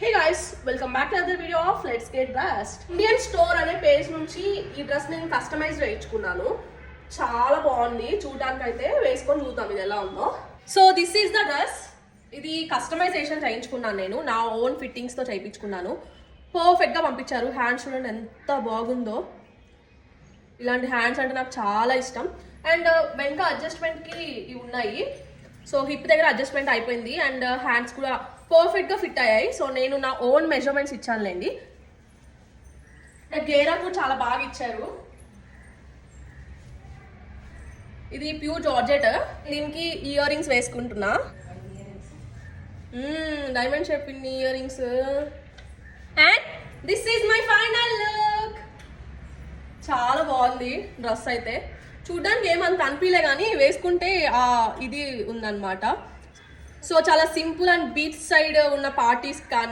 Hey guys, welcome back to other video of let's get dressed. Indian store అనే page నుంచి ఈ dress నేను customise చేయించుకున్నాను. చాలా బాగుంది చూడడానికి. అయితే వేసుకొని చూద్దాం ఇది ఎలా ఉందో. So this is the dress. ఇది కస్టమైజేషన్ చేయించుకున్నాను, నేను నా ఓన్ ఫిట్టింగ్స్తో చేయించుకున్నాను. పర్ఫెక్ట్గా పంపించారు. హ్యాండ్స్ చూడండి ఎంత బాగుందో. ఇలాంటి హ్యాండ్స్ అంటే నాకు చాలా ఇష్టం. అండ్ వెనక అడ్జస్ట్మెంట్కి ఇవి ఉన్నాయి. సో హిప్ దగ్గర అడ్జస్ట్మెంట్ అయిపోయింది అండ్ హ్యాండ్స్ కూడా పర్ఫెక్ట్గా ఫిట్ అయ్యాయి. సో నేను నా ఓన్ మెజర్మెంట్స్ ఇచ్చానులేండి. గేరా కూడా చాలా బాగా ఇచ్చారు. ఇది ప్యూర్ జార్జెట్. దీనికి ఇయర్ రింగ్స్ వేసుకుంటున్నా. Diamond shape earrings. And this is my final look. చాలా బాగుంది డ్రెస్ అయితే. చూడ్డానికి ఏమంత అనిపించలే కానీ వేసుకుంటే ఇది ఉందన్నమాట. సో చాలా సింపుల్ అండ్ బీచ్ సైడ్ ఉన్న పార్టీస్ కానీ